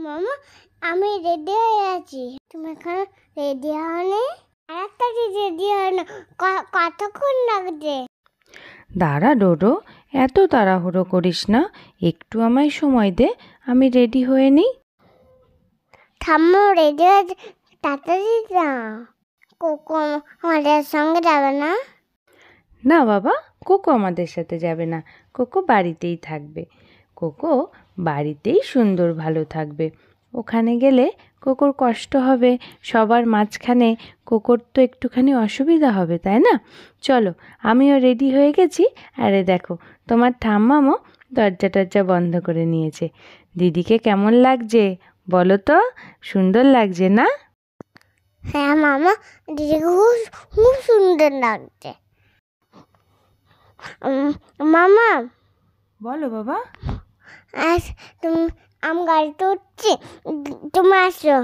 মামা আমি রেডি হয়ে আছি, তুমি এখন রেডি হওনি? আরেকটা রেডি হয় না, কতক্ষণ লাগছে? দাঁড়া ডোডো, এত তাড়াহুড়ো করিস না, একটু আমায় সময় দে, আমি রেডি হয়ে নিই। ঠাম্মু রেডি হয়ে তাড়াতাড়ি যাও, কোকো আমাদের সঙ্গে যাবে না? না বাবা, কোকো আমাদের সাথে যাবে না, কোকো বাড়িতেই থাকবে। কোকো বাড়িতেই সুন্দর ভালো থাকবে। ওখানে গেলে কোকোর কষ্ট হবে, সবার মাঝখানে কোকোর তো একটুখানি অসুবিধা হবে, তাই না? চলো, আমিও রেডি হয়ে গেছি। আরে দেখো, তোমার ঠাম্মামও দরজা টরজা বন্ধ করে নিয়েছে। দিদিকে কেমন লাগছে বলো তো? সুন্দর লাগছে না? হ্যাঁ মামা, দিদিকে খুব খুব সুন্দর লাগছে। মামা বলো বাবা। আজ আমি গাড়িতে উঠছি, তুমি আসো।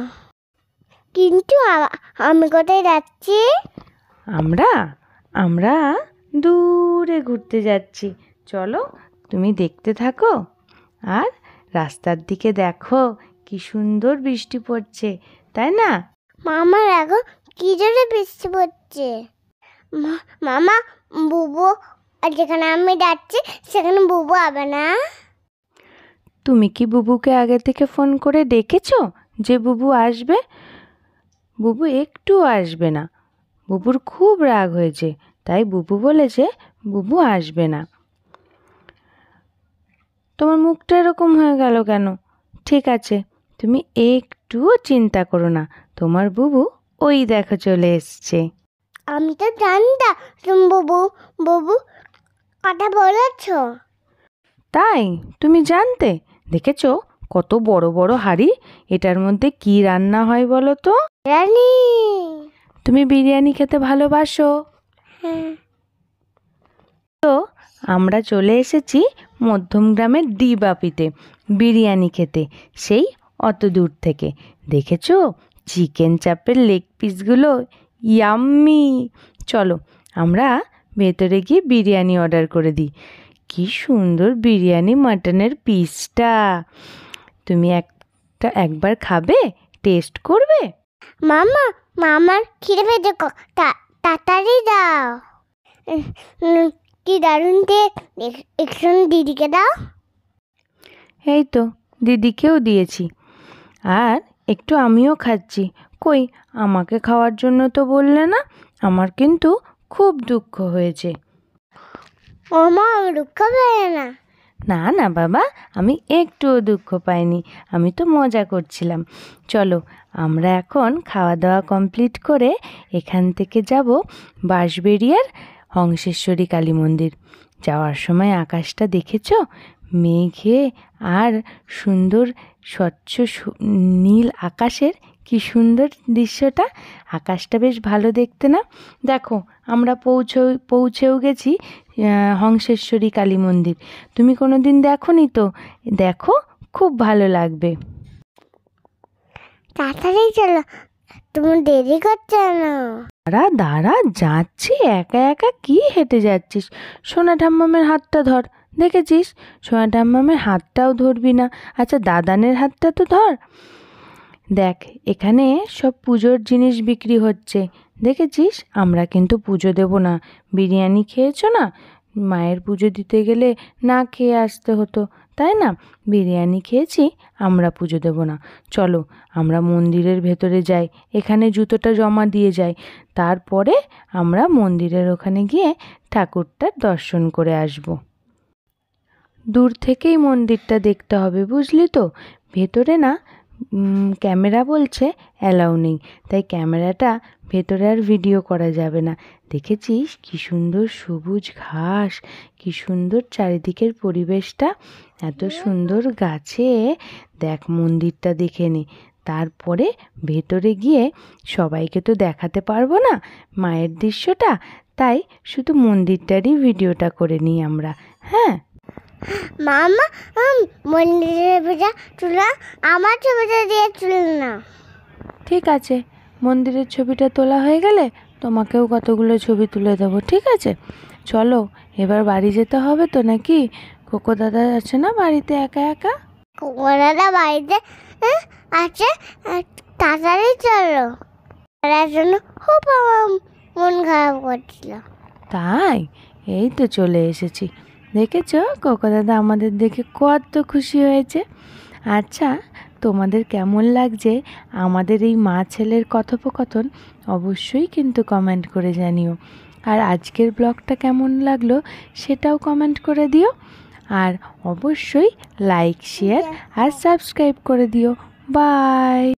কিন্তু আমি কোথায় যাচ্ছি? আমরা দূরে ঘুরতে যাচ্ছি। চলো, তুমি দেখতে থাকো। আর রাস্তার দিকে দেখো কি সুন্দর বৃষ্টি পড়ছে, তাই না? মামার এখন কি জোরে বৃষ্টি পড়ছে। মামা বুবু, আর যেখানে আমি যাচ্ছি সেখানে বুবু হবে না? তুমি কি বুবুকে আগে থেকে ফোন করে ডেকেছো যে বুবু আসবে? বুবু একটু আসবে না, বুবুর খুব রাগ হয়েছে, তাই বুবু বলেছে বুবু আসবে না। তোমার মুখটা এরকম হয়ে গেল কেন? ঠিক আছে, তুমি একটুও চিন্তা করো না, তোমার বুবু ওই দেখো চলে এসছে। আমি তো জানতাম তুমি বুবু বুবু কথা বলেছ। তাই তুমি জানতে? দেখেছো কত বড় বড় হাঁড়ি, এটার মধ্যে কি রান্না হয় বলো তো? জানি। তুমি বিরিয়ানি খেতে ভালোবাসো? হ্যাঁ। তো আমরা চলে এসেছি মধ্যমগ্রামের ডিবাপিতে বিরিয়ানি খেতে, সেই অত দূর থেকে। দেখেছো চিকেন চাপের লেগ পিসগুলো, ইয়াম্মি। চলো আমরা ভেতরে গিয়ে বিরিয়ানি অর্ডার করে দিই। কি সুন্দর বিরিয়ানি মাটনের পিসটা, তুমি একবার খাবে, টেস্ট করবে? মামা মামার খিদে পেয়েছে, তাড়াতাড়ি দাও। কি দারুণ একটু দিদিকে দাও। এই তো দিদিকেও দিয়েছি, আর একটু আমিও খাচ্ছি। কই, আমাকে খাওয়ার জন্য তো বললে না? আমার কিন্তু খুব দুঃখ হয়েছে। ও মা, আমি দুঃখ পাই না। না না বাবা, আমি একটুও দুঃখ পাইনি, আমি তো মজা করছিলাম। চলো আমরা এখন খাওয়া দাওয়া কমপ্লিট করে এখান থেকে যাব বাঁশবেড়িয়ার হংসেশ্বরী কালী মন্দির। যাওয়ার সময় আকাশটা দেখেছো? মেঘে আর সুন্দর স্বচ্ছ নীল আকাশের কি সুন্দর দৃশ্যটা, আকাশটা বেশ ভালো দেখতে না? দেখো আমরা পৌঁছেও গেছি হংসেশ্বরী কালী মন্দির। তুমি কোনো দিন দেখোনি তো? দেখো, খুব ভালো লাগবে। তাড়াতাড়ি চলো, তুমি দেরি করছো না? দাঁড়া দাঁড়া, যাচ্ছি, একা একা কি হেঁটে যাচ্ছিস? সোনা ঠাম্মামের হাতটা ধর। দেখেছিস, সোনা ঠাম্মামের হাতটাও ধরবি না? আচ্ছা দাদানের হাতটা তো ধর। দেখ এখানে সব পুজোর জিনিস বিক্রি হচ্ছে, দেখেছিস? আমরা কিন্তু পুজো দেব না। বিরিয়ানি খেয়েছো না, মায়ের পুজো দিতে গেলে না খেয়ে আসতে হতো, তাই না? বিরিয়ানি খেয়েছি, আমরা পুজো দেব না। চলো আমরা মন্দিরের ভেতরে যাই, এখানে জুতোটা জমা দিয়ে যাই, তারপরে আমরা মন্দিরের ওখানে গিয়ে ঠাকুরটার দর্শন করে আসব। দূর থেকেই মন্দিরটা দেখতে হবে, বুঝলি তো? ভেতরে না ক্যামেরা বলছে অ্যালাউ নেই, তাই ক্যামেরাটা ভেতরে আর ভিডিও করা যাবে না। দেখেছিস কি সুন্দর সবুজ ঘাস, কি সুন্দর চারিদিকের পরিবেশটা, এত সুন্দর গাছে। দেখ মন্দিরটা দেখে নে, তারপরে ভেতরে গিয়ে সবাইকে তো দেখাতে পারবো না মায়ের দৃশ্যটা, তাই শুধু মন্দিরটারই ভিডিওটা করে নিই আমরা। হ্যাঁ মামা, মন্দিরের পূজা তুলা আমার ছবিটা দিয়ে তুলে না। ঠিক আছে, মন্দিরের ছবিটা তোলা হয়ে গেলে তোমাকেও কতগুলো ছবি তুলে দেবো, ঠিক আছে? চলো এবার বাড়ি যেতে হবে তো নাকি? কোকো দাদা আছে না বাড়িতে একা একা? কোকো দাদা বাড়িতে হ্যাঁ আচ্ছা তাড়াতাড়ি চলো, তার জন্য খুব আমার মন খারাপ করছিল। তাই এই তো চলে এসেছি, দেখেছ কোকো দাদা আমাদের দেখে কত খুশি হয়েছে। আচ্ছা তোমাদের কেমন লাগছে আমাদের এই মা ছেলের কথোপকথন অবশ্যই কিন্তু কমেন্ট করে জানিও। আর আজকের ব্লগটা কেমন লাগলো সেটাও কমেন্ট করে দিও। আর অবশ্যই লাইক শেয়ার আর সাবস্ক্রাইব করে দিও। বাই।